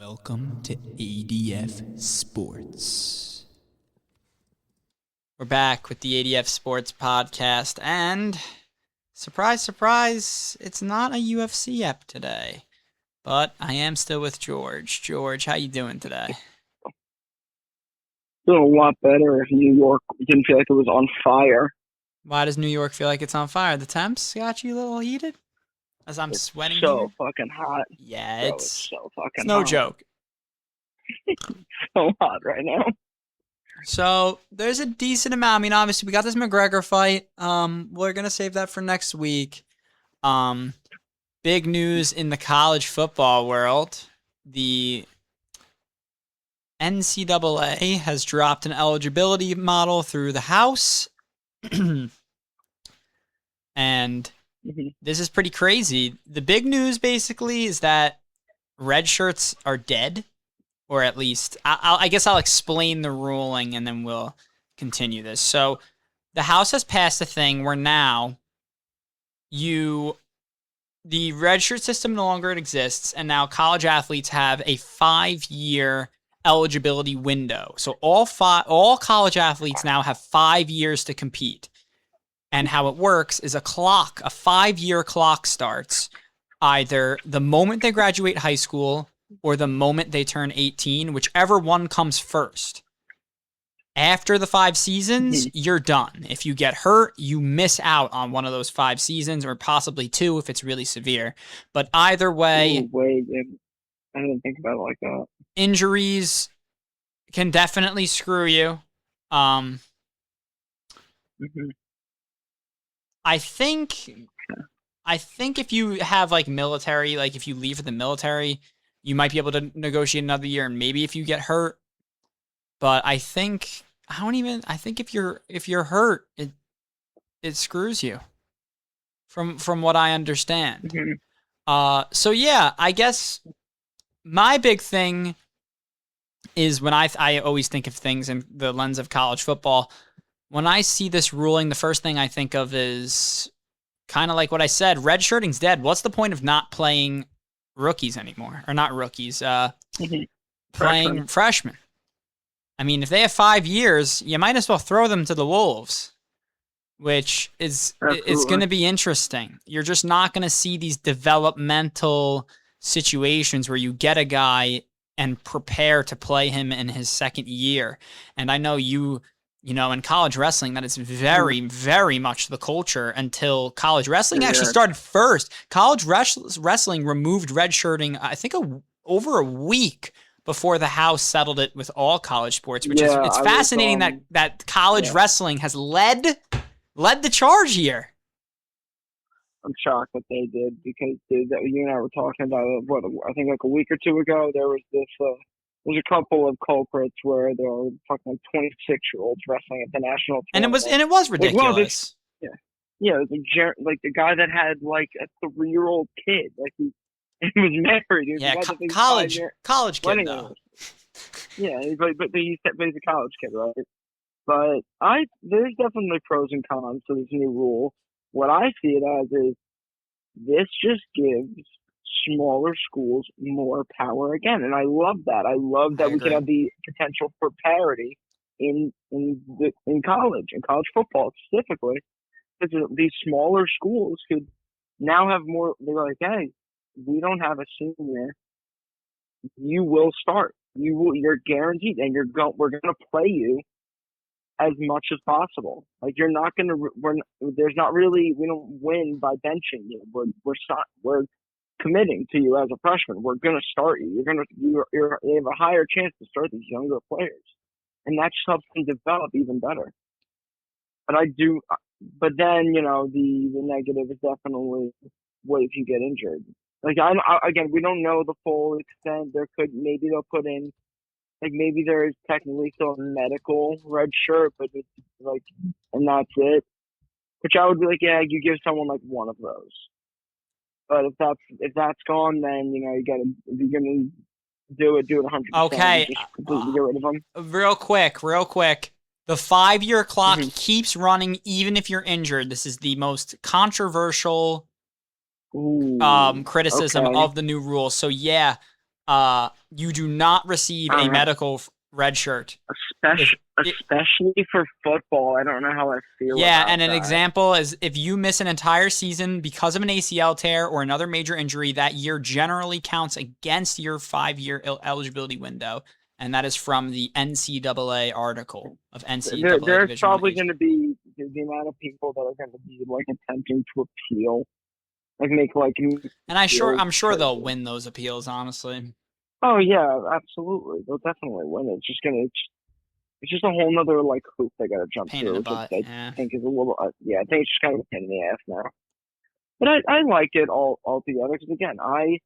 Welcome to ADF Sports. We're back with the ADF Sports podcast, and surprise, surprise, it's not a UFC ep today, but I am still with George. George, how you doing today? Doing a lot better. New York didn't feel like it was on fire. Why does New York feel like it's on fire? The temps got you a little heated? As I'm sweating so here? fucking hot. Yeah, Bro, it's so fucking it's no hot. joke. So hot right now. So there's a decent amount. I mean, obviously we got this McGregor fight. We're gonna save that for next week. Big news in the college football world. The NCAA has dropped an eligibility model through the House. And this is pretty crazy. The big news basically is that red shirts are dead. Or at least, I guess I'll explain the ruling and then we'll continue this. So the House has passed a thing where now the redshirt system no longer exists, and now college athletes have a 5-year eligibility window. So all college athletes now have 5 years to compete. And how it works is a 5-year clock starts either the moment they graduate high school or the moment they turn 18, whichever one comes first. After the 5 seasons, you're done. If you get hurt, you miss out on one of those 5 seasons, or possibly 2 if it's really severe. But either way, I didn't think about it like that. Injuries can definitely screw you. I think if you have like military, like if you leave for the military, you might be able to negotiate another year, and maybe if you get hurt. But I think if you're hurt, it screws you. From what I understand. So yeah, I guess my big thing is when I always think of things in the lens of college football. When I see this ruling, the first thing I think of is kind of like what I said, redshirting's dead. What's the point of not playing rookies anymore? Or not rookies, playing freshmen. I mean, if they have 5 years, you might as well throw them to the Wolves, which is it's going to be interesting. You're just not going to see these developmental situations where you get a guy and prepare to play him in his second year. And I know you know, in college wrestling, that is very, very much the culture until college wrestling actually started first. College wrestling removed redshirting, I think, over a week before the House settled it with all college sports, which it's fascinating that college wrestling has led the charge here. I'm shocked that they did, because you and I were talking about it, I think like a week or two ago, there was this... There's a couple of culprits where there were fucking 26-year-olds wrestling at the national tournament. And it was ridiculous. It was like the guy that had like a 3-year-old kid, like he was married. College kid though. Yeah, but he's a college kid, right? But there's definitely pros and cons to this new rule. What I see it as is this just gives smaller schools more power again, and I love that. I love that we can have the potential for parity in college football specifically, because these smaller schools could now have more. They're like, hey, we don't have a senior. You will start. You're guaranteed, and we're gonna play you as much as possible. Like you're not gonna. We don't win by benching you. We're committing to you as a freshman. We're going to start you. You have a higher chance to start these younger players, and that just helps them develop even better. But then the negative is definitely what if you get injured. Like again, we don't know the full extent. Maybe they'll put in, like maybe there is technically still a medical red shirt, but it's like, and that's it. Which I would be like, yeah, you give someone like one of those. But if that's gone, then you're gonna do it 100%. Okay. Just completely get rid of them. Real quick. The 5-year clock keeps running even if you're injured. This is the most controversial criticism of the new rule. So yeah, you do not receive a Uh, medical red shirt. If it, especially for football, I don't know how I feel yeah, about and an that. example is if you miss an entire season because of an ACL tear or another major injury, that year generally counts against your 5-year eligibility window. And that is from the NCAA article of NCAA There's Division One probably age going to group. be the amount of people that are going to be like attempting to appeal, like make like And appeals I'm sure they'll crazy. win those appeals, honestly. Oh yeah, absolutely. They'll definitely win. It's just a whole nother like hoop they got to jump Pain in through, the which butt. I Yeah. think is a little yeah. I think it's just kind of a pain in the ass now. But I like it all together because again, I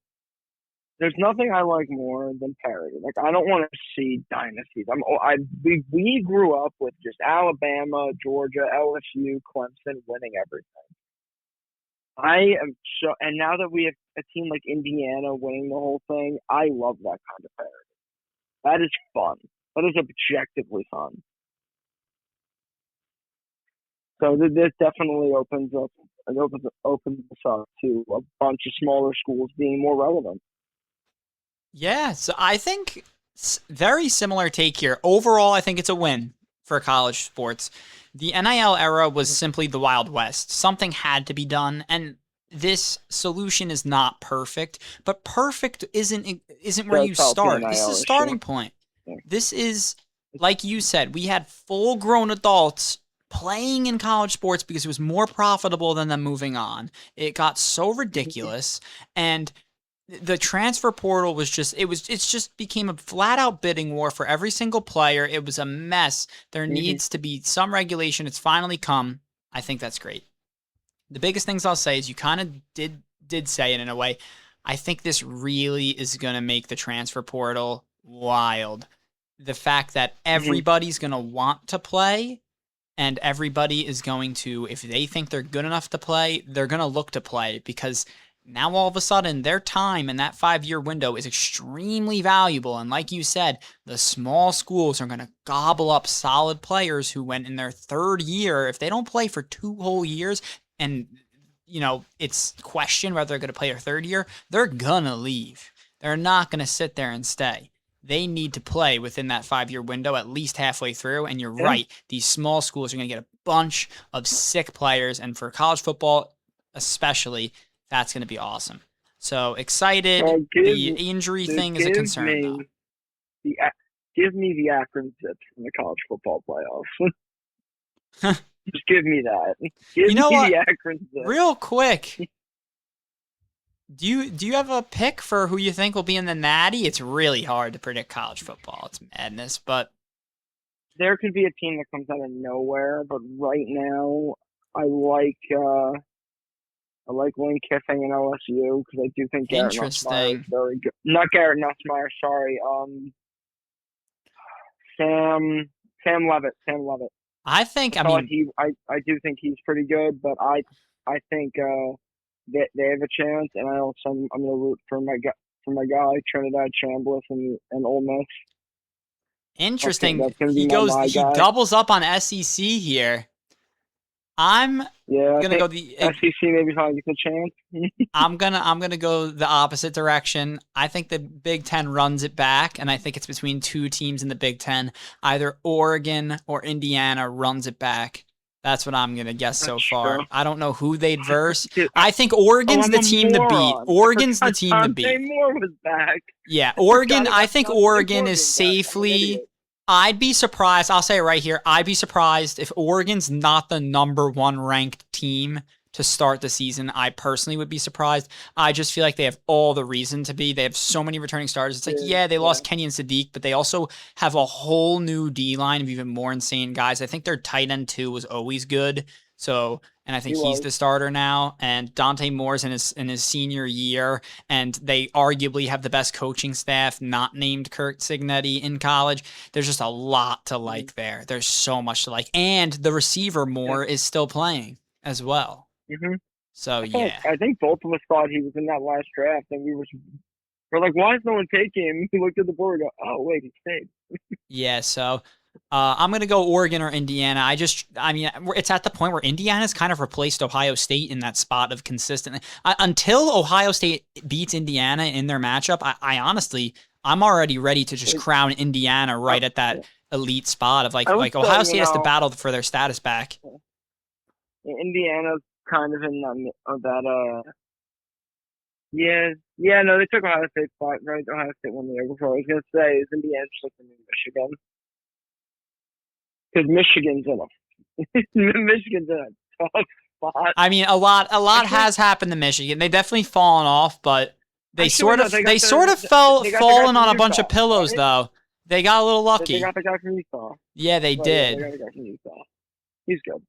there's nothing I like more than parity. Like I don't want to see dynasties. We grew up with just Alabama, Georgia, LSU, Clemson winning everything. I am so, and now that we have a team like Indiana winning the whole thing, I love that kind of parity. That is fun. That is objectively fun. So this definitely opens us up to a bunch of smaller schools being more relevant. Yeah, so I think very similar take here. Overall, I think it's a win for college sports. The NIL era was simply the Wild West. Something had to be done, and this solution is not perfect, but perfect isn't where Does you help the start. This is a NIL issue. starting point. Yeah. This is like you said, we had full-grown adults playing in college sports because it was more profitable than them moving on. It got so ridiculous, and the transfer portal was it's just became a flat out bidding war for every single player. It was a mess. There Mm-hmm. needs to be some regulation. It's finally come. I think that's great. The biggest things I'll say is you kind of did say it in a way. I think this really is going to make the transfer portal wild. The fact that Mm-hmm. everybody's going to want to play and everybody is going to, if they think they're good enough to play, they're going to look to play because now all of a sudden their time in that 5-year window is extremely valuable. And like you said, the small schools are going to gobble up solid players who went in their 3rd year. If they don't play for 2 whole years and it's questioned whether they're going to play their 3rd year, they're going to leave. They're not going to sit there and stay. They need to play within that 5-year window at least halfway through. And you're Yeah. right. These small schools are going to get a bunch of sick players. And for college football, especially, that's going to be awesome. So excited. So The injury thing is a give concern, though. me the give me the Akron Zips in the college football playoffs. Just give me that. Give You me know the what? Akron Zips. Real quick, do you have a pick for who you think will be in the Natty? It's really hard to predict college football. It's madness, but There could be a team that comes out of nowhere, but right now I like uh I like Lane Kiffin and LSU because I do think Garrett Nussmeier is interesting. very good. Not Garrett Nussmeier, sorry. Sam Sam Levitt. Sam Levitt. I think. I mean, I do think he's pretty good, but I think they have a chance, and I'm gonna root for my guy Trinidad Chambliss and Ole Miss. interesting. That's gonna be my He guy. doubles up on SEC here. I'm Yeah, I gonna think go the SEC maybe finds a chance. I'm gonna go the opposite direction. I think the Big Ten runs it back, and I think it's between 2 teams in the Big Ten. Either Oregon or Indiana runs it back. That's what I'm gonna guess so That's far. true. I don't know who they'd verse. Dude, I think Oregon's I'm the a team to beat. moron. I Oregon's the forgot team to Dante beat. Moore was back. Yeah, I forgot Oregon. I about think Dante Oregon Moore is being back. I'm an safely. idiot. I'd be surprised. I'll say it right here. I'd be surprised if Oregon's not the number 1 ranked team to start the season. I personally would be surprised. I just feel like they have all the reason to be. They have so many returning starters. It's like, yeah, they Yeah. lost Kenyon Sadiq, but they also have a whole new D line of even more insane guys. I think their tight end too was always good. So, and I He think he's was. the starter now. And Dante Moore's in his senior year, and they arguably have the best coaching staff, not named Kurt Signetti in college. There's just a lot to like there. There's so much to like, and the receiver Moore is still playing as well. Mm-hmm. So yeah, I think both of us thought he was in that last draft, and we're like, why is no one taking him? We looked at the board and go, oh wait, he stayed. yeah. So I'm going to go Oregon or Indiana. I mean, it's at the point where Indiana's kind of replaced Ohio State in that spot of consistent. Until Ohio State beats Indiana in their matchup, I honestly, I'm already ready to just crown Indiana right at that elite spot of like Ohio State has to battle for their status back. Indiana's kind of in that yeah, no, they took Ohio State's spot, right? Ohio State won the year before. I was gonna say, is Indiana just like the new Michigan? Because Michigan's in a tough spot. I mean, a lot has happened to Michigan. They definitely fallen off, but they sort of fallen on a bunch of pillows, right? Though. They got a little lucky. They got the guy from Utah. Yeah, they did. Yeah, they got the guy from Utah. He's good.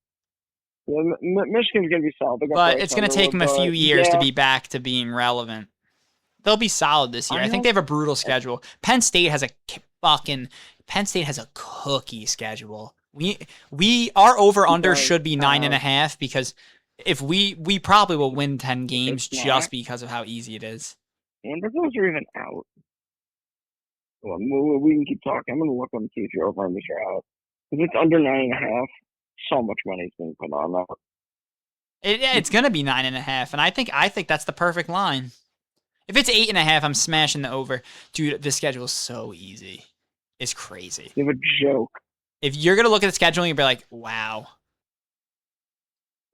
Yeah, Michigan's going to be solid. But it's going to take them a few years to be back to being relevant. They'll be solid this year. I think they have a brutal schedule. Penn State has a cookie schedule. Our over-under should be 9.5 because if we probably will win 10 games just because of how easy it is. And if those are even out. Well, we can keep talking. I'm going to look on the see if your over-unders are out. If it's under 9.5, so much money's being put on that. It's going to be 9.5, and I think that's the perfect line. If it's 8.5, I'm smashing the over. Dude, the schedule is so easy. It's crazy. You have a joke. If you're going to look at the schedule, you'll be like, wow.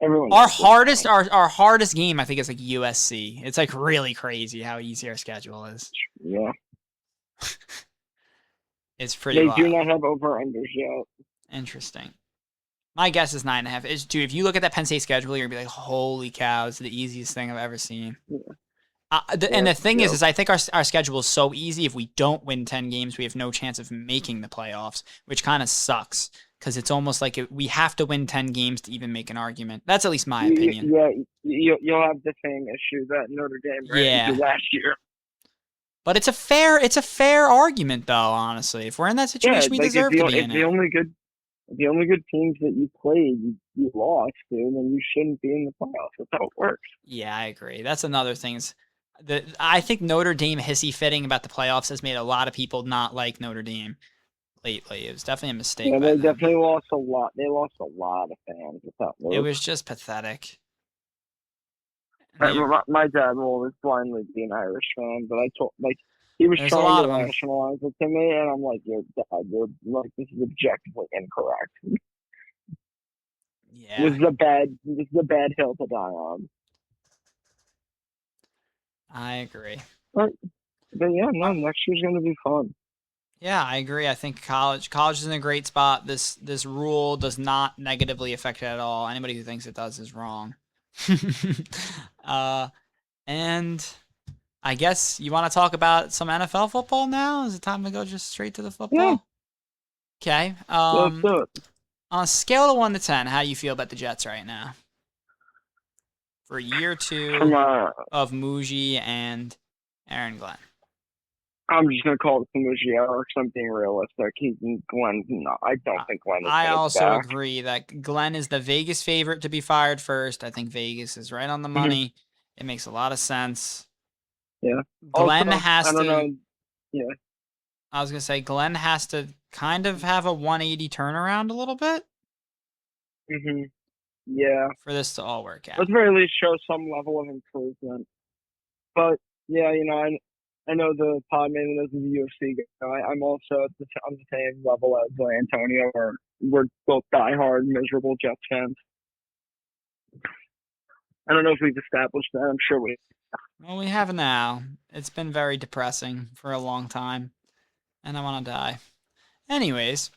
Everyone our hardest game, I think, is like USC. It's like really crazy how easy our schedule is. Yeah. It's pretty They do not have over-unders yet. Interesting. My guess is 9.5. Dude, if you look at that Penn State schedule, you're going to be like, holy cow, it's the easiest thing I've ever seen. Yeah. And the thing is I think our schedule is so easy. If we don't win 10 games, we have no chance of making the playoffs, which kind of sucks because it's almost like we have to win 10 games to even make an argument. That's at least my opinion. Yeah, you'll have the same issue that Notre Dame ran into last year. But it's a fair argument, though. Honestly, if we're in that situation, we deserve to be in it. The only good teams that you played, you lost to, then you shouldn't be in the playoffs. That's how it works. Yeah, I agree. That's another thing. I think Notre Dame hissy-fitting about the playoffs has made a lot of people not like Notre Dame lately. It was definitely a mistake. Yeah, they definitely lost a lot. They lost a lot of fans. It was just pathetic. My dad will always blindly be an Irish fan, but he was trying to rationalize it to me, and I'm like, you're like, this is objectively incorrect. Yeah. This is a bad hill to die on. I agree. But yeah, no, next year's going to be fun. Yeah, I agree. I think college is in a great spot. This rule does not negatively affect it at all. Anybody who thinks it does is wrong. And I guess you want to talk about some NFL football now? Is it time to go just straight to the football? Yeah. Okay. Let's do it. On a scale of 1 to 10, how do you feel about the Jets right now? For year 2 of Muji and Aaron Glenn. I'm just going to call it the Muji era because I'm being realistic. Glenn's not. I don't think Glenn is I also agree that Glenn is the Vegas favorite to be fired first. I think Vegas is right on the money. Mm-hmm. It makes a lot of sense. Yeah. Glenn has to. Know. Yeah. I was going to say Glenn has to kind of have a 180 turnaround a little bit. Mm-hmm. Yeah. For this to all work out. Let's very least show some level of improvement. But yeah, I know the pod man is a UFC guy. I'm also on the same level as Antonio, where we're both diehard, miserable Jets fans. I don't know if we've established that. I'm sure we. Well, we have now. It's been very depressing for a long time, and I want to die. Anyways,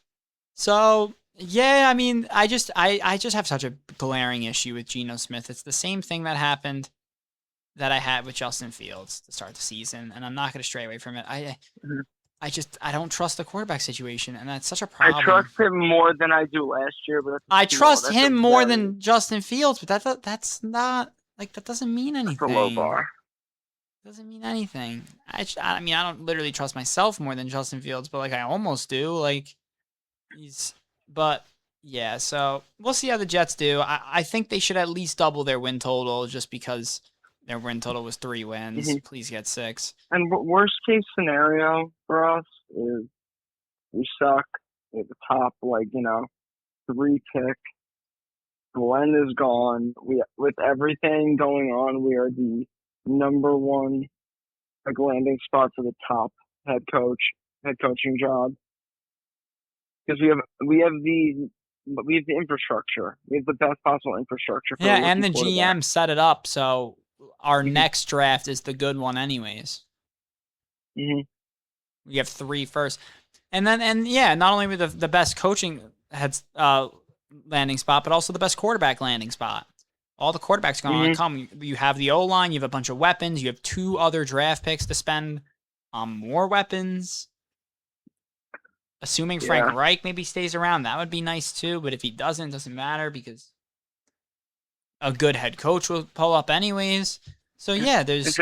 so yeah, I mean, I just have such a glaring issue with Geno Smith. It's the same thing that happened that I had with Justin Fields to start the season, and I'm not going to stray away from it. I don't trust the quarterback situation, and that's such a problem. I trust him more than I do last year, but I trust him more than Justin Fields, but that's not like that doesn't mean anything. That's a low bar. Doesn't mean anything. I mean, I don't literally trust myself more than Justin Fields, but like I almost do. Like but yeah. So we'll see how the Jets do. I think they should at least double their win total, just because their win total was 3 wins. Mm-hmm. Please get 6. And worst case scenario for us is we suck. We have the top, like, 3 pick. Glenn is gone. With everything going on, we are the number one landing spot for the top head coaching job, because we have the infrastructure. We have the best possible infrastructure. For and the GM set it up so our next draft is the good one, anyways. Mm-hmm. We have 3 first, and not only with the best coaching heads landing spot, but also the best quarterback landing spot. All the quarterbacks going to come. You have the O-line. You have a bunch of weapons. You have 2 other draft picks to spend on more weapons. Assuming Frank Reich maybe stays around, that would be nice too. But if he doesn't, it doesn't matter because a good head coach will pull up anyways. So yeah, there's.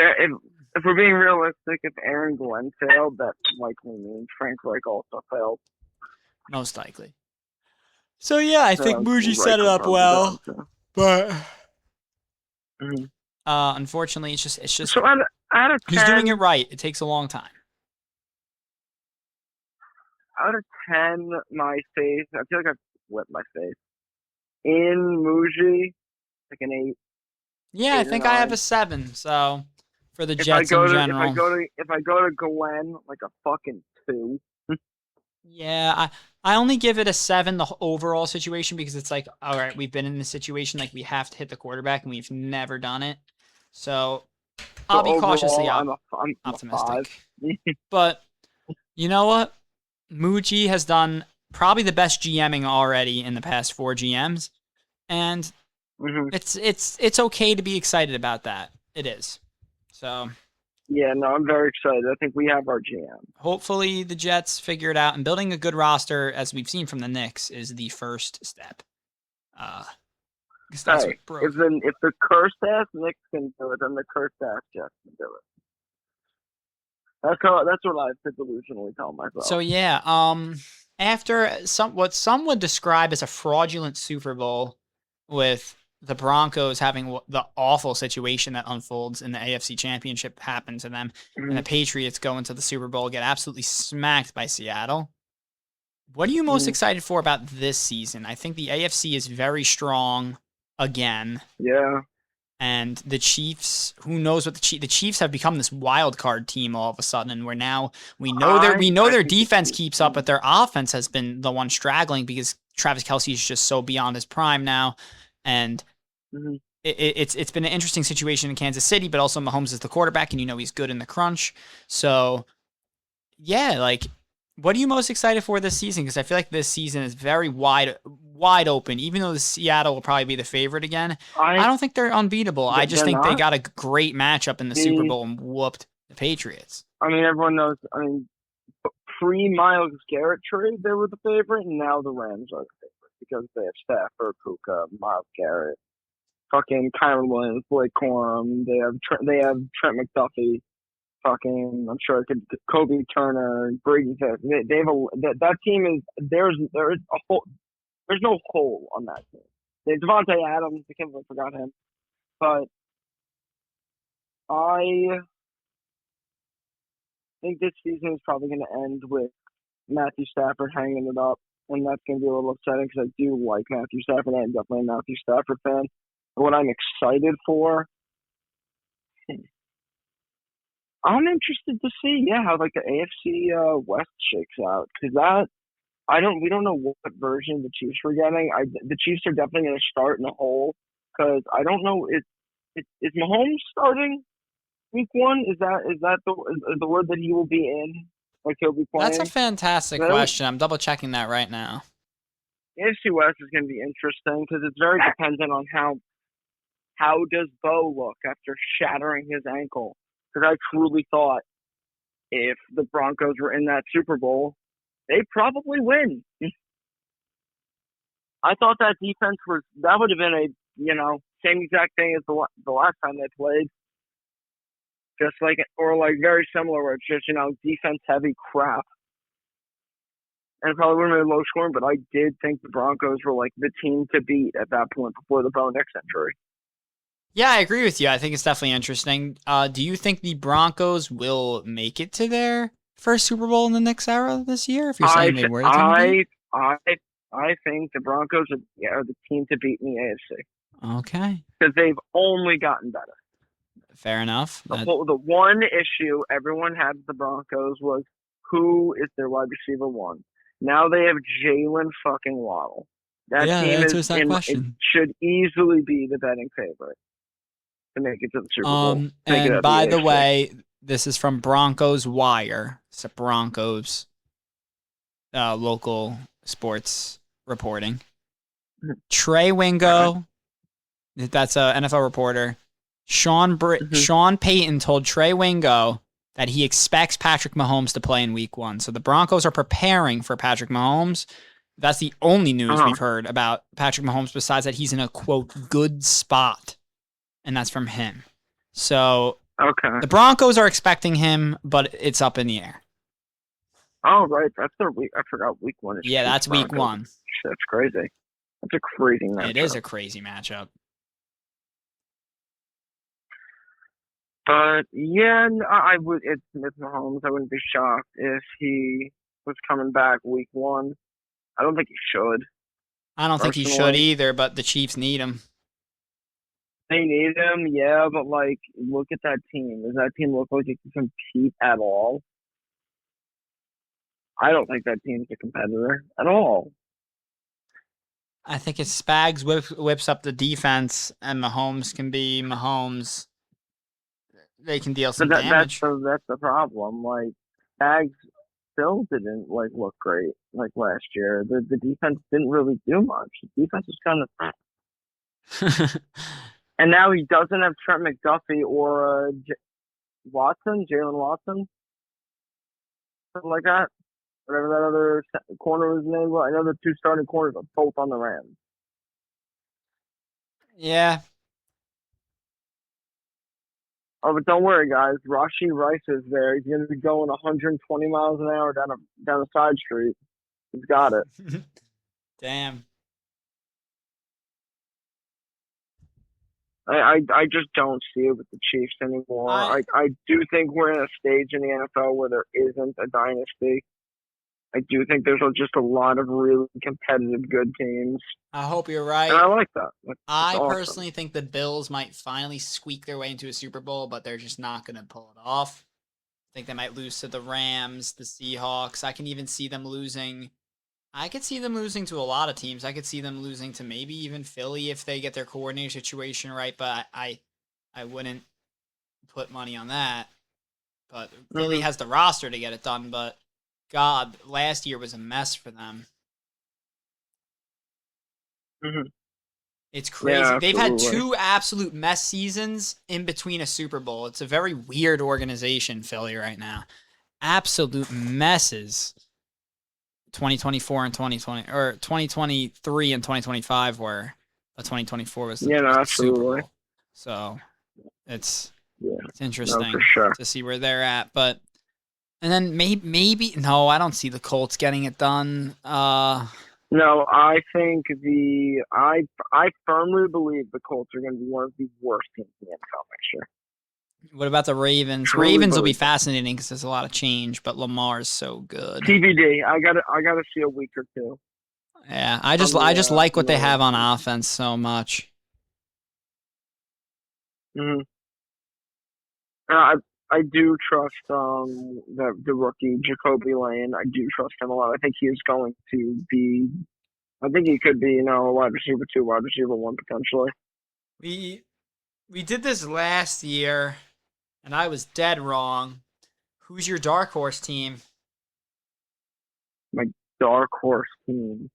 If we're being realistic, if Aaron Glenn failed, that likely means Frank Reich also failed. Most likely. So yeah, I think Muji set it up well, but unfortunately, it's just. So out of 10, he's doing it right. It takes a long time. Out of 10, my faith, I feel like I've whipped my faith. In Muji, like an 8. Yeah, 8 I think I have a 7. So for the Jets in general. If I go to Glenn, like a fucking 2. Yeah, I only give it a 7, the overall situation, because it's like, all right, we've been in this situation, like we have to hit the quarterback, and we've never done it. So I'll be cautiously optimistic. But you know what? Muji has done probably the best GMing already in the past 4 GMs, and it's okay to be excited about that. It is. So. Yeah, no, I'm very excited. I think we have our GM. Hopefully the Jets figure it out, and building a good roster, as we've seen from the Knicks, is the first step. That's what broke. If the cursed ass Knicks can do it, then the cursed ass Jets can do it. That's what I delusionally tell myself. So yeah, after what some would describe as a fraudulent Super Bowl, with the Broncos having the awful situation that unfolds in the AFC Championship happen to them, and the Patriots go into the Super Bowl, get absolutely smacked by Seattle. What are you most excited for about this season? I think the AFC is very strong again. Yeah. And the Chiefs, who knows what the Chiefs have become this wild card team all of a sudden, and we know their defense keeps up, but their offense has been the one straggling because Travis Kelce is just so beyond his prime now, and it's been an interesting situation in Kansas City, but also Mahomes is the quarterback, and he's good in the crunch. So yeah, like, what are you most excited for this season? Because I feel like this season is very wide open. Even though the Seattle will probably be the favorite again, I don't think they're unbeatable. I just think they got a great matchup in the Super Bowl and whooped the Patriots. I mean, everyone knows. I mean, pre-Myles Garrett trade, they were the favorite, and now the Rams are the favorite because they have Stafford, Puka, Myles Garrett, fucking Kyron Williams, Blake Corum. They have Trent McDuffie. Fucking, I'm sure Kobe Turner, Brady. They have that team is there's no hole on that team. They have Devontae Adams. I can't believe I forgot him. But I think this season is probably going to end with Matthew Stafford hanging it up, and that's going to be a little upsetting because I do like Matthew Stafford. I'm definitely a Matthew Stafford fan. But what I'm excited for, I'm interested to see, how like the AFC West shakes out, because we don't know what version of the Chiefs we're getting. The Chiefs are definitely going to start in the hole, because I don't know, is Mahomes starting week 1? Is that the word that he will be in? Like he'll be playing? That's a fantastic question. I'm double checking that right now. The AFC West is going to be interesting because it's very dependent on how does Bo look after shattering his ankle. Because I truly thought if the Broncos were in that Super Bowl, they probably win. I thought that defense that would have been same exact thing as the last time they played. Just like, or like very similar, where it's just, defense heavy crap. And it probably wouldn't have been low scoring, but I did think the Broncos were like the team to beat at that point before the Bo Nix injury. Yeah, I agree with you. I think it's definitely interesting. Do you think the Broncos will make it to their first Super Bowl in the Knicks era this year? If you're saying they were, I I think the Broncos are the team to beat in the AFC Okay. because they've only gotten better. Fair enough. The one issue everyone had with the Broncos was who is their wide receiver one. Now they have Jalen fucking Waddle. That Yeah, that team answers that it question. should easily be the betting favorite to make it to the Super Bowl. Make it And out of the by the AFC. way, this is from Broncos Wire. It's a Broncos local sports reporting. Trey Wingo, that's an NFL reporter. Sean Payton told Trey Wingo that he expects Patrick Mahomes to play in Week 1. So the Broncos are preparing for Patrick Mahomes. That's the only news we've heard about Patrick Mahomes besides that he's in a, quote, good spot. And that's from him. So the Broncos are expecting him, but it's up in the air. Oh, right. That's their week. I forgot Week 1 is. Yeah, that's Week 1. That's crazy. That's a crazy matchup. It is a crazy matchup. But yeah, I would. It's Smith Mahomes. I wouldn't be shocked if he was coming back Week 1. I don't think he should. I don't think he should either, but the Chiefs need him. They need him, yeah, but like, look at that team. Does that team look like it can compete at all? I don't think that team's a competitor at all. I think if Spags whips up the defense and Mahomes can be Mahomes, they can deal some damage. That's the problem. Like, Spags still didn't look great last year. The defense didn't really do much. The defense was kind of. And now he doesn't have Trent McDuffie or Jalen Watson, something like that. Whatever that other corner was named. Well, I know the two starting corners are both on the Rams. Yeah. Oh, but don't worry, guys. Rashee Rice is there. He's going to be going 120 miles an hour down a side street. He's got it. Damn. I just don't see it with the Chiefs anymore. I do think we're in a stage in the NFL where there isn't a dynasty. I do think there's just a lot of really competitive good teams. I hope you're right. And I like that. I personally think the Bills might finally squeak their way into a Super Bowl, but they're just not going to pull it off. I think they might lose to the Rams, the Seahawks. I can even see them losing. I could see them losing to a lot of teams. I could see them losing to maybe even Philly if they get their coordinator situation right, but I wouldn't put money on that. But Philly has the roster to get it done, but God, last year was a mess for them. It's crazy. Yeah, they've had 2 absolute mess seasons in between a Super Bowl. It's a very weird organization, Philly, right now. Absolute messes. 2024 and 2020, or 2023 and 2025 were, but 2024 was the Super Bowl. So it's interesting to see where they're at. But and then maybe no, I don't see the Colts getting it done. No, I think I firmly believe the Colts are going to be one of the worst teams in the NFL next year. What about the Ravens? Ravens will be fascinating because there's a lot of change, but Lamar's so good. TBD. I gotta see a week or two. Yeah, I just like what they have on offense so much. I do trust the rookie Jacoby Lane. I do trust him a lot. I think he is going to be. I think he could be, a wide receiver 2, wide receiver 1 potentially. We did this last year, and I was dead wrong. Who's your dark horse team? My dark horse team.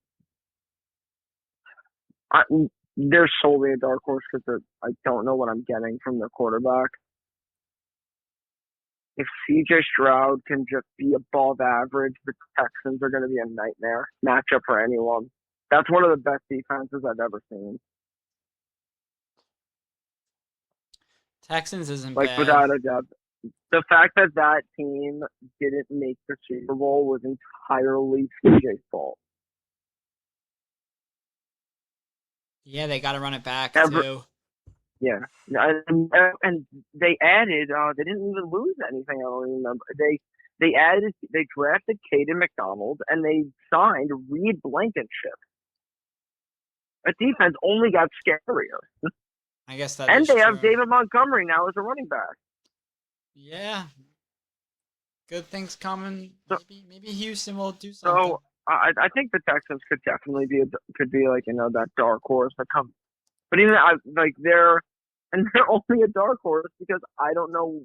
They're solely a dark horse because I don't know what I'm getting from their quarterback. If CJ Stroud can just be above average, the Texans are going to be a nightmare matchup for anyone. That's one of the best defenses I've ever seen. Texans isn't bad. Without a doubt. The fact that team didn't make the Super Bowl was entirely CJ's fault. Yeah, they got to run it back, too. Yeah. And they added, they didn't even lose anything, I don't remember. They drafted Caden McDonald and they signed Reed Blankenship. That defense only got scarier. I guess that And is they have true. David Montgomery now as a running back. Yeah. Good things coming. So, Maybe Houston will do something. so I think the Texans could definitely be like that dark horse that comes. But even they're only a dark horse because I don't know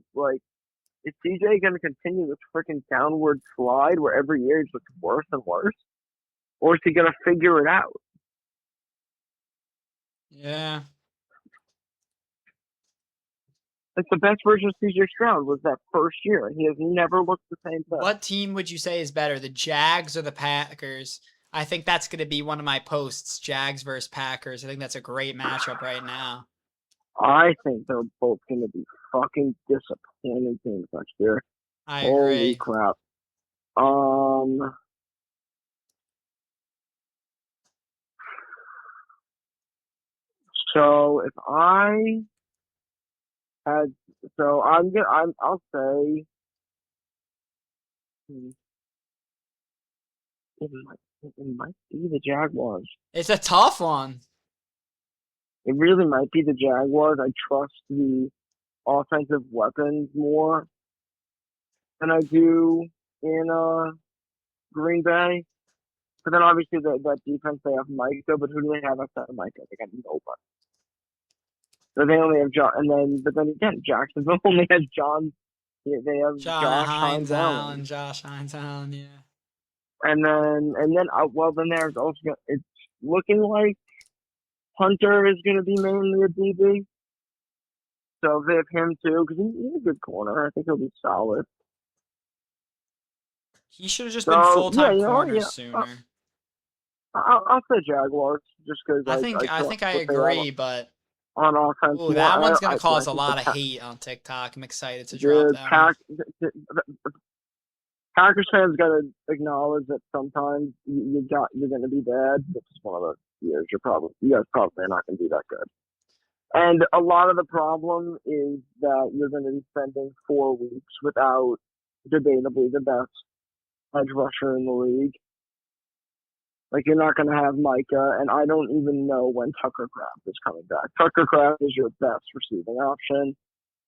is CJ going to continue this freaking downward slide where every year he's looking worse and worse, or is he going to figure it out? Yeah. Like the best version of CJ Stroud was that first year, and he has never looked the same thing. What team would you say is better, the Jags or the Packers? I think that's going to be one of my posts, Jags versus Packers. I think that's a great matchup right now. I think they're both going to be fucking disappointing teams next year. I agree. Holy crap. So if I had, so I'll say, it might be the Jaguars. It's a tough one. It really might be the Jaguars. I trust the offensive weapons more than I do in Green Bay. But then obviously that defense, they have Micah, but who do they have outside of Micah? They got nobody. So they only have John, but then again, Jacksonville only has John. They have Josh Hines Allen. Josh Hines Allen, yeah. And then there's also it's looking like Hunter is going to be mainly a DB. So they have him too because he's a good corner. I think he'll be solid. He should have just been full-time corner sooner. I'll say Jaguars just because I think I agree, but on offense, that one's gonna cause a lot of hate on TikTok. I'm excited to drop that one. Packers fans got to acknowledge that sometimes you're going to be bad. This is one of those years you guys probably are not going to be that good. And a lot of the problem is that you're going to be spending 4 weeks without debatably the best edge rusher in the league. Like, you're not going to have Micah, and I don't even know when Tucker Kraft is coming back. Tucker Kraft is your best receiving option,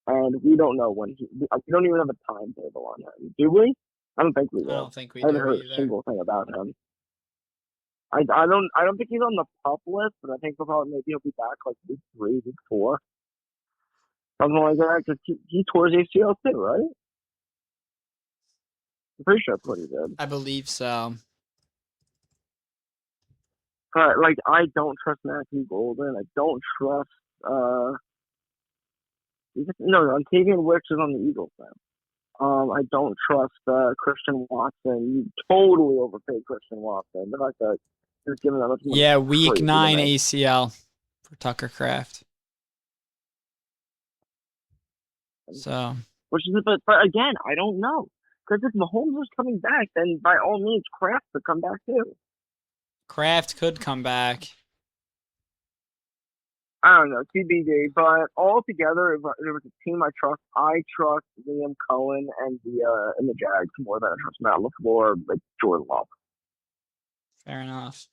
and we don't know when we don't even have a timetable on him. Do we? I don't think we do. I don't think we do. I haven't heard either. a single thing about him. I don't think he's on the pup list, but I think maybe he'll be back like week 3, week 4. Something like that, because he tore his ACL too, right? I'm pretty sure that's what he did. I believe so. But I don't trust Matthew Golden. I don't trust Ontavian Wicks is on the Eagles now. I don't trust Christian Watson. You totally overpaid Christian Watson. The fact that you're giving that much money. Yeah, week 9 ACL for Tucker Kraft. So, but again, I don't know, because if Mahomes was coming back, then by all means, Kraft could come back too. Kraft could come back. I don't know, TBD. But altogether, if there was a team I trust Liam Cohen and the Jags more than I trust Matt LaFleur, like Jordan Love. Fair enough.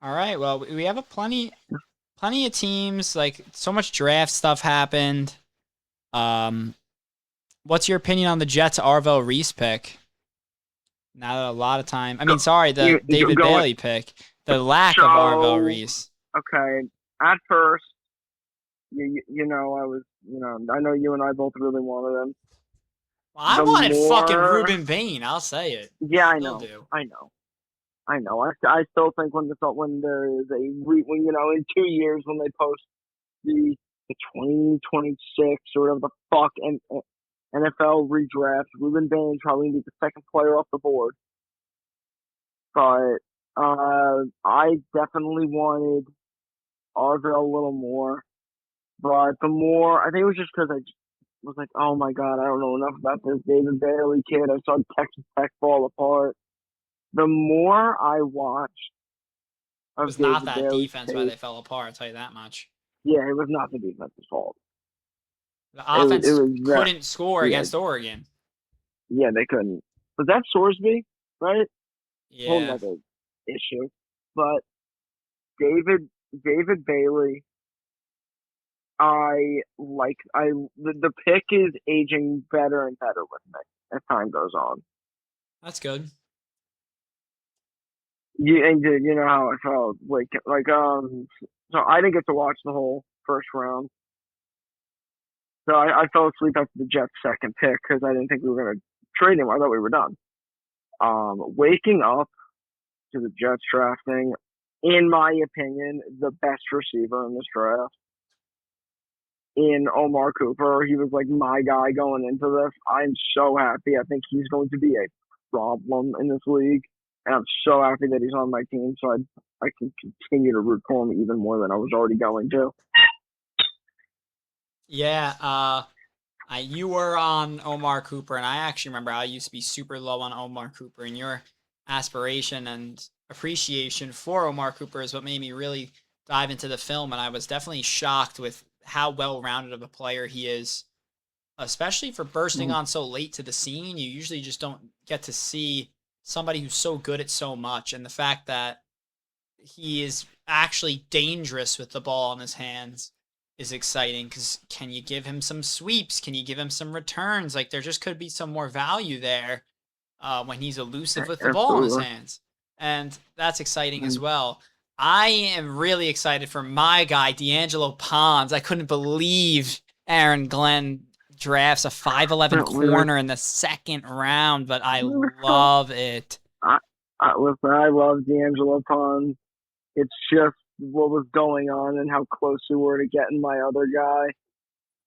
All right. Well, we have plenty of teams. Like, so much draft stuff happened. What's your opinion on the Jets' Arvell Reese pick? Now that a lot of time. I mean, sorry, the David Bailey pick. The lack of Arvell Reese. Okay. At first, I know you and I both really wanted him. Well, I wanted fucking Ruben Bain. I'll say it. Yeah, I know. I still think when there is in 2 years when they post the 2026 or whatever the fuck and NFL redraft, Ruben Bain's probably going to be the second player off the board. But I definitely wanted Arvell a little more. But the more, I think it was just because I was like, oh my god, I don't know enough about this David Bailey kid. I saw Texas Tech fall apart. The more I watched it was not that defense why they fell apart, I'll tell you that much. Yeah, it was not the defense's fault. The It offense was that. couldn't score Yeah, against Oregon. yeah, they couldn't. Was that Sorsby, right? Whole Yeah, nother issue. But David Bailey, the pick is aging better and better with me as time goes on. that's good. You know how I felt so I didn't get to watch the whole first round. So I fell asleep after the Jets' second pick because I didn't think we were gonna trade him. I thought we were done. Waking up to the Jets drafting, in my opinion, the best receiver in this draft in Omar Cooper. He was like my guy going into this. I'm so happy. I think he's going to be a problem in this league, and I'm so happy that he's on my team. So I can continue to root for him even more than I was already going to. Yeah, you were on Omar Cooper, and I actually remember I used to be super low on Omar Cooper, and your aspiration and appreciation for Omar Cooper is what made me really dive into the film, and I was definitely shocked with how well-rounded of a player he is, especially for bursting on so late to the scene. You usually just don't get to see somebody who's so good at so much, and the fact that he is actually dangerous with the ball in his hands is exciting because can you give him some sweeps? Can you give him some returns? Like there just could be some more value there when he's elusive with the ball in his Absolutely. hands. And that's exciting as well. I am really excited for my guy, D'Angelo Pons. I couldn't believe Aaron Glenn drafts a 5'11 We were, corner in the second round, but I we were so. love it. Listen, I love D'Angelo Pons. It's just what was going on and how close we were to getting my other guy.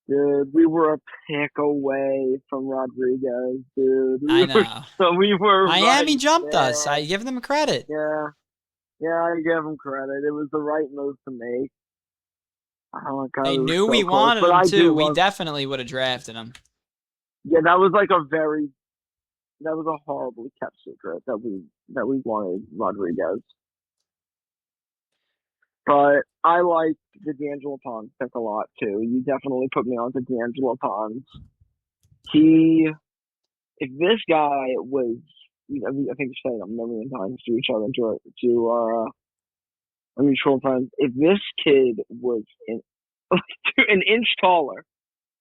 Dude, we were a pick away from Rodriguez, dude. I know. We were Miami right jumped us. there. I give them credit. Yeah, yeah, I give him credit. It was the right move to make. Oh my god, They we were knew so we close. wanted But him I too. do We love. definitely would have drafted him. Yeah, that was a horribly kept secret that we wanted Rodriguez. But I like the D'Angelo Pons pick a lot too. You definitely put me on to D'Angelo Pons. He, if this guy was, I think we've said it a million times to each other, to our mutual friends. If this kid was an inch taller,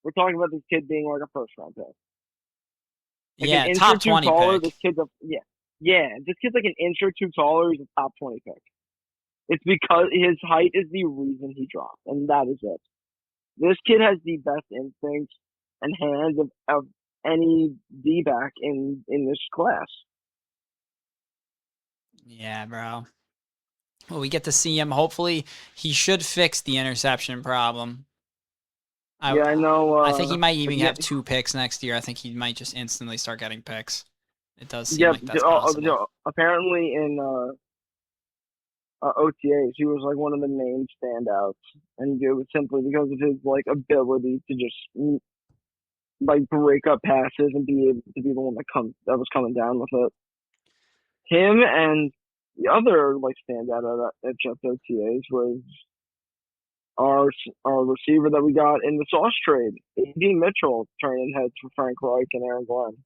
we're talking about this kid being like a first round pick. Like an Yeah, inch or top two 20 taller, this pick. kid's yeah. This kid's like an inch or two taller. He's a top 20 pick. It's because his height is the reason he dropped, and that is it. This kid has the best instincts and hands of any D back in this class. Yeah, bro. Well, we get to see him. Hopefully, he should fix the interception problem. Yeah, I know. I think he might even Yeah, have 2 picks next year. I think he might just instantly start getting picks. It does seem yeah. like that's possible. Apparently in OTAs, he was like one of the main standouts, and it was simply because of his like ability to just like break up passes and be able to be the one that was coming down with it. Him and the other like standout at Jets OTAs was our our receiver that we got in the Sauce trade, A.D. Mitchell, turning heads for Frank Reich and Aaron Glenn.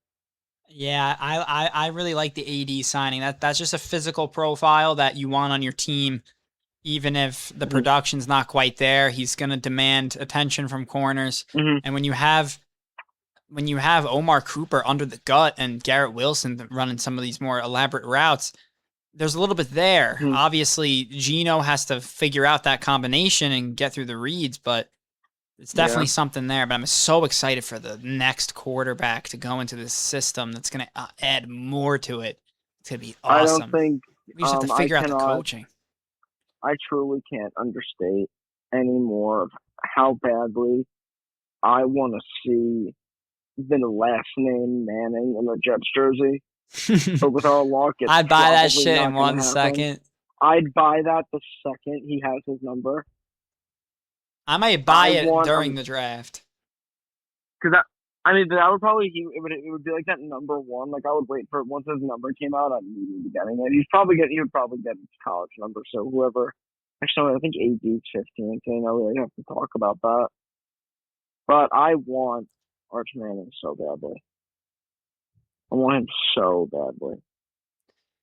Yeah, I really like the AD signing. That's just a physical profile that you want on your team. Even if the Mm-hmm. production's not quite there, he's going to demand attention from corners. Mm-hmm. And when you have Omar Cooper under the gut and Garrett Wilson running some of these more elaborate routes, there's a little bit there. Mm-hmm. Obviously, Gino has to figure out that combination and get through the reads, but it's Yeah, definitely something there. But I'm so excited for the next quarterback to go into this system that's going to add more to it. It's going to be I don't awesome. think We just have to I figure out the cannot. coaching. I truly can't understate anymore of how badly I want to see the last name Manning in the Jets jersey. But with our luck, it's I'd buy that probably shit in not going one to happen. second. I'd buy that the second he has his number. I might buy I it want during the draft. because I mean that would probably it would be like that number one. Like I would wait for once his number came out, I'd immediately be getting it. He would probably get his college number. So whoever, actually I think AD's 15, so I really have to talk about that. But I want Arch Manning so badly. I want him so badly.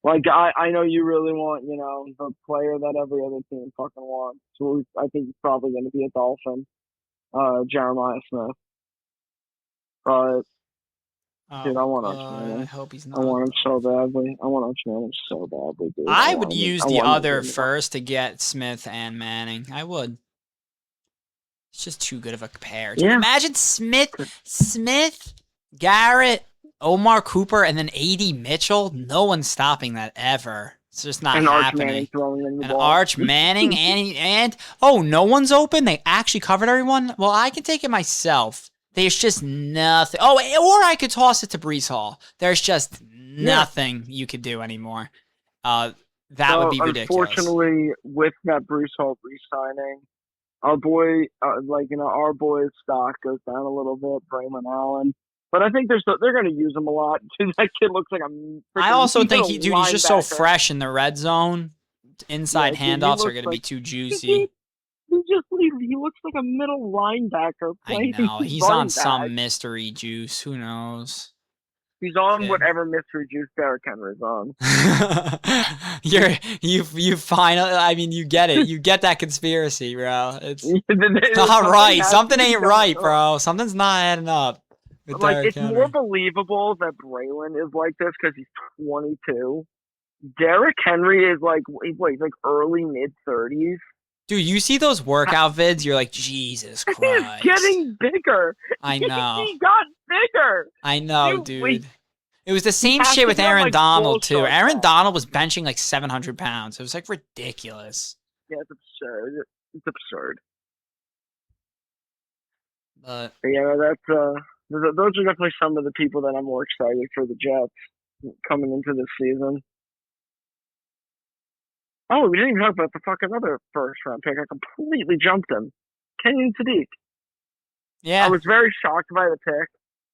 Like I know you really want, the player that every other team fucking wants. So I think he's probably going to be a Dolphin, Jeremiah Smith. But dude, I Oh want Arch God, I Manning. hope he's I not. want him so badly. I want Arch Manning so badly, dude. I would use the other first to get Smith and Manning. I would. It's just too good of a pair. Dude, Yeah. imagine Smith, Garrett, Omar Cooper, and then A.D. Mitchell. No one's stopping that ever. It's just not happening. Arch Manning throwing in the ball. Arch Manning and oh, no one's open. They actually covered everyone. Well, I can take it myself. There's just nothing. Oh, or I could toss it to Breece Hall. There's just nothing you could do anymore. That would be ridiculous. Unfortunately, with that Breece Hall re-signing, our boy, our boy's stock goes down a little bit. Braylon Allen. But I think they're going to use him a lot. That kid looks like a. I also think he's just so fresh in the red zone. Inside handoffs are going to be too juicy. He looks like a middle linebacker. I know he's on some mystery juice. Who knows? He's on whatever mystery juice Derrick Henry's on. you finally. I mean, you get it. You get that conspiracy, bro. It's not right. Something ain't right, bro. Something's not adding up. Like, it's more believable that Braylon is like this because he's 22. Derrick Henry is like early mid-30s. Dude, you see those workout vids? You're like, Jesus Christ. He's getting bigger. I know. He got bigger. I know, dude. It was the same shit with Aaron Donald, too. Aaron Donald was benching like 700 pounds. It was like ridiculous. Yeah, it's absurd. It's absurd. But yeah, those are definitely some of the people that I'm more excited for the Jets coming into this season. Oh, we didn't even talk about the fucking other first round pick. I completely jumped him. Kenyon Sadiq. Yeah. I was very shocked by the pick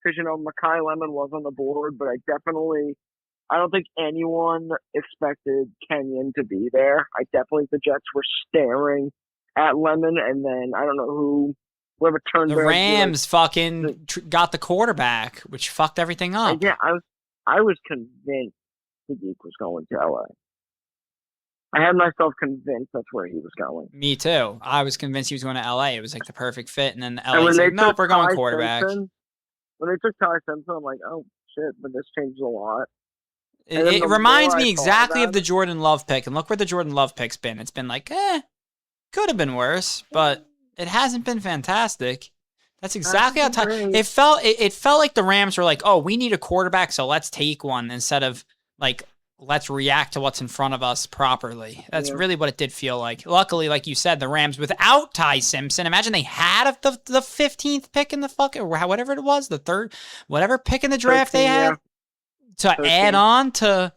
because, Makai Lemon was on the board, but I don't think anyone expected Kenyon to be there. I definitely think the Jets were staring at Lemon, and then I don't know whoever turned the Rams fucking got the quarterback, which fucked everything up. Yeah, I was convinced Sadiq was going to LA. I had myself convinced that's where he was going. Me too. I was convinced he was going to LA. It was like the perfect fit, and then LA said, "Nope, we're going quarterback." When they took Ty Simpson, I'm like, "Oh shit!" But this changes a lot. It reminds me exactly of the Jordan Love pick, and look where the Jordan Love pick's been. It's been like, could have been worse, but it hasn't been fantastic. That's exactly how it felt. It felt like the Rams were like, "Oh, we need a quarterback, so let's take one," instead of like, let's react to what's in front of us properly. That's really what it did feel like. Luckily, like you said, the Rams without Ty Simpson. Imagine they had the 15th pick in the fucking, or whatever it was, the third, whatever pick in the draft 13, they had to 13. Add on to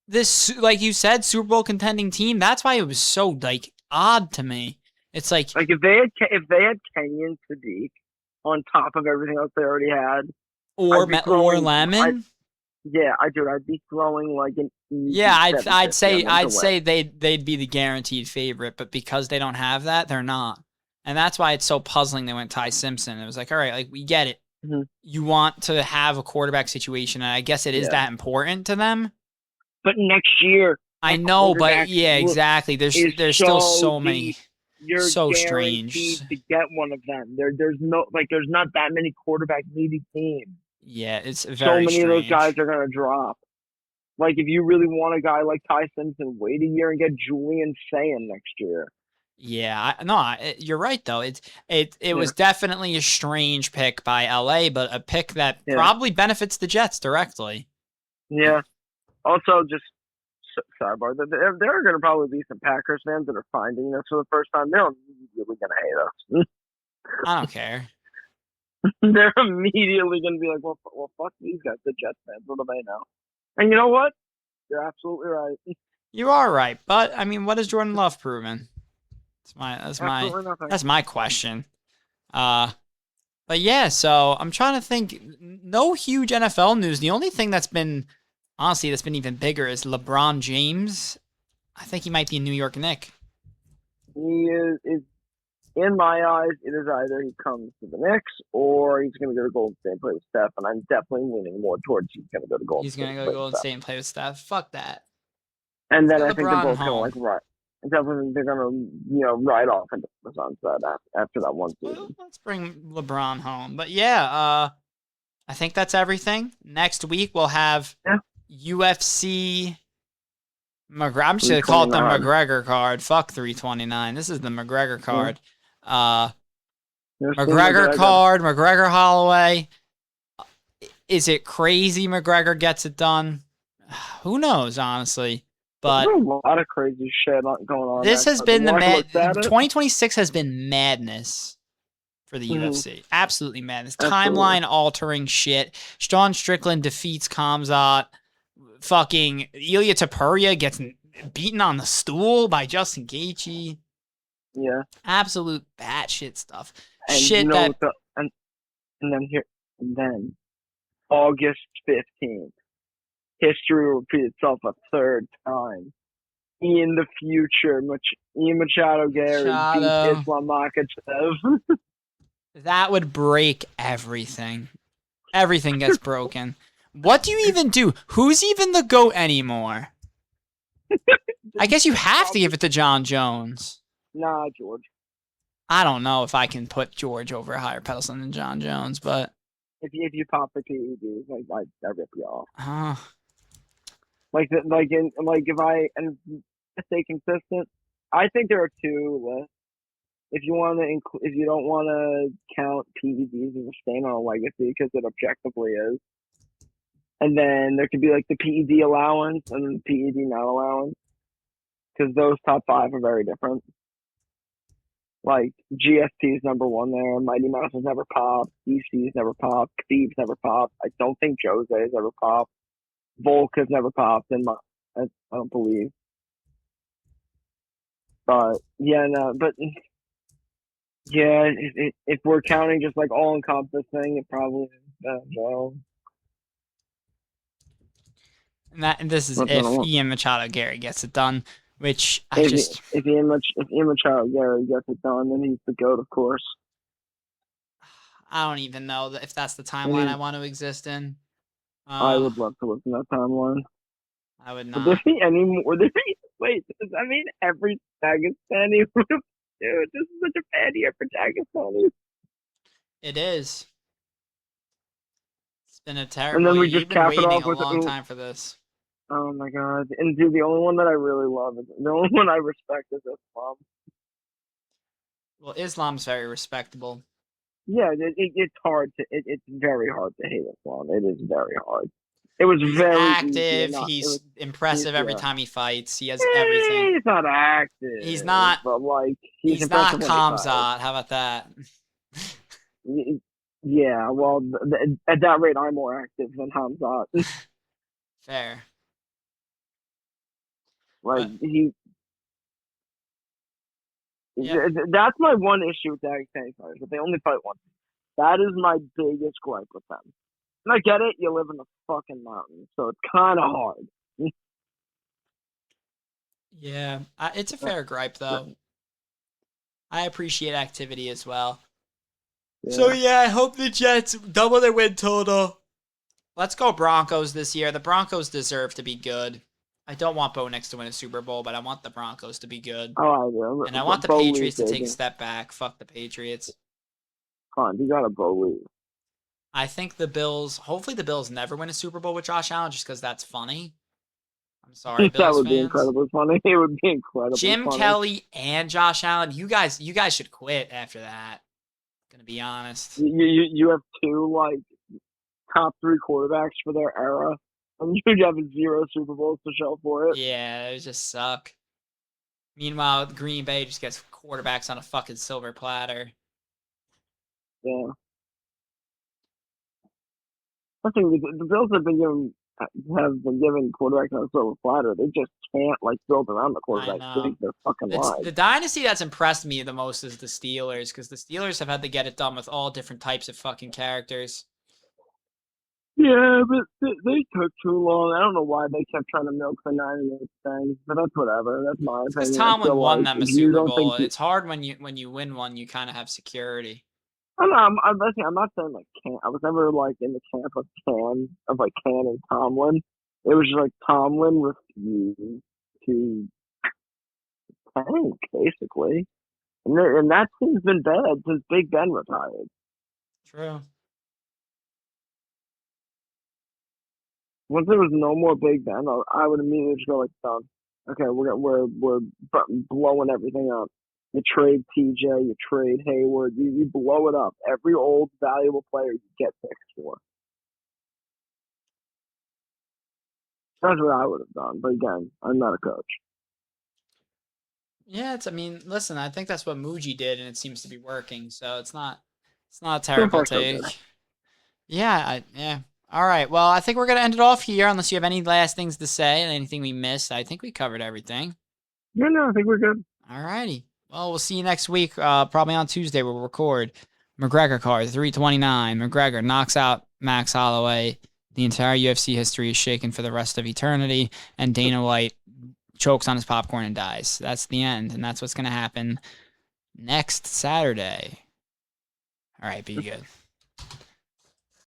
this, like you said, Super Bowl contending team. That's why it was so like odd to me. It's like if they had Kenyon Sadiq on top of everything else they already had, or Lemon. I'd be throwing like an easy. Yeah, I'd say they'd be the guaranteed favorite, but because they don't have that, they're not, and that's why it's so puzzling. They went Ty Simpson. It was like, all right, like we get it. Mm-hmm. You want to have a quarterback situation, and I guess it is that important to them. But next year, I know, but exactly. There's still so many. You're so strange to get one of them. There's not that many quarterback needy teams. Yeah, it's very so many strange. of those guys are going to drop. Like, if you really want a guy like Ty Simpson, wait a year and get Julian Sayin next year. Yeah, you're right though. It was definitely a strange pick by LA, but a pick that probably benefits the Jets directly. Yeah. Also, just sidebar, there are going to probably be some Packers fans that are finding this for the first time. They're immediately going to hate us. I don't care. They're immediately going to be like, well, fuck these guys, the Jets fans. What do they know? And you know what? You're absolutely right. You are right, but I mean, what has Jordan Love proven? That's my question. But yeah, so I'm trying to think. No huge NFL news. The only thing that's been even bigger is LeBron James. I think he might be a New York Knick. He is in my eyes, it is either he comes to the Knicks or he's going to go to Golden State and play with Steph, and I'm definitely leaning more towards he's going to go to Golden He's State gonna and go play to with Golden Steph. State and play with Steph. Fuck that. And Let's then get I think they're LeBron both going to home. right. Definitely, they're going to ride off into the sunset after that one season. Well, let's bring LeBron home. But yeah, I think that's everything. Next week we'll have UFC. I'm just gonna call it the McGregor card. Fuck 329. This is the McGregor card. McGregor card. McGregor Holloway. Is it crazy? McGregor gets it done. Who knows, honestly. But there's a lot of crazy shit going on. This has been 2026 has been madness for the UFC. Absolutely madness. Timeline altering shit. Sean Strickland defeats Khamzat. Fucking Ilya Topuria gets beaten on the stool by Justin Gaethje. Yeah. Absolute batshit stuff. And shit and then August 15th. History will repeat itself a third time. In the future, Ian Machado Gary beat Islam Makhachev. That would break everything. Everything gets broken. What do you even do? Who's even the GOAT anymore? I guess you have to give it to John Jones. Nah, George. I don't know if I can put George over a higher pedestal than John Jones, but if you pop the PEDs, I rip you off. If I stay consistent, I think there are two lists. If you don't want to count PEDs as a stain on a legacy, because it objectively is, and then there could be like the PED allowance and the PED not allowance, because those top five are very different. Like GSP is number one there. Mighty Mouse has never popped. DC's never popped. Khabib's never popped. I don't think Jose has ever popped. Volk has never popped. I don't believe. But yeah, no. But yeah, if we're counting just like all encompassing, it probably is Joe. And this is if Ian Machado Gary gets it done. Which if Ian Machado Gary gets it done, then he's the GOAT, of course. I don't even know if that's the timeline I want to exist in. I would love to live in that timeline. I would not. Would there be any more? Wait, does that mean every Dagestani would have? Dude, this is such a bad year for Dagestani. It is. It's been a terrible year. You've been waiting a long time for this. Oh my god! And dude, the only one that I really love the only one I respect is Islam. Well, Islam's very respectable. Yeah, it's hard to. It's very hard to hate Islam. It is very hard. It was he's very active. He's impressive every time he fights. He has everything. He's not active. He's not. But like he's not Khamzat. How about that? Yeah. Well, at that rate, I'm more active than Khamzat. Fair. Like that's my one issue with Dagestani fighters, but they only fight once. That is my biggest gripe with them. And I get it, you live in the fucking mountains, so it's kind of hard. Yeah, it's a fair gripe though. I appreciate activity as well. Yeah. So yeah, I hope the Jets double their win total. Let's go Broncos this year. The Broncos deserve to be good. I don't want Bo Nix to win a Super Bowl, but I want the Broncos to be good. Oh, I do. And I want the Patriots to take a step back. Fuck the Patriots. Come on, you got to believe. I think the Bills, hopefully the Bills never win a Super Bowl with Josh Allen just because that's funny. I'm sorry, Bills That would fans. be incredibly funny. It would be incredibly Jim funny. Kelly and Josh Allen, you guys should quit after that. I'm gonna be honest. You have two, like, top three quarterbacks for their era. And you have 0 Super Bowls to show for it. Yeah, it just suck. Meanwhile, Green Bay just gets quarterbacks on a fucking silver platter. Yeah. I think the Bills have been given quarterbacks on a silver platter. They just can't like build around the quarterback. They're fucking lives. The dynasty that's impressed me the most is the Steelers, because the Steelers have had to get it done with all different types of fucking characters. Yeah, but they took too long. I don't know why they kept trying to milk the 9-8 thing, but that's whatever. That's my It's because opinion. I Tomlin feel won like them a if you Super don't Bowl. think It's hard when you win one, you kind of have security. I'm not saying like can. I was never like in the camp of Can and Tomlin. It was just like Tomlin refused to tank basically, and that team's been bad since Big Ben retired. True. Once there was no more Big Ben, I would immediately just go like, done. Okay, we're blowing everything up. You trade TJ, you trade Hayward, you blow it up. Every old valuable player you get picks for. That's what I would have done. But again, I'm not a coach. Yeah, I mean, listen, I think that's what Muji did, and it seems to be working. So it's not a So terrible far, so good. take. Yeah. All right. Well, I think we're gonna end it off here, unless you have any last things to say, anything we missed. I think we covered everything. Yeah, no, I think we're good. All righty. Well, we'll see you next week. Probably on Tuesday. We'll record McGregor card 329. McGregor knocks out Max Holloway. The entire UFC history is shaken for the rest of eternity, and Dana White chokes on his popcorn and dies. That's the end, and that's what's gonna happen next Saturday. All right. Be good.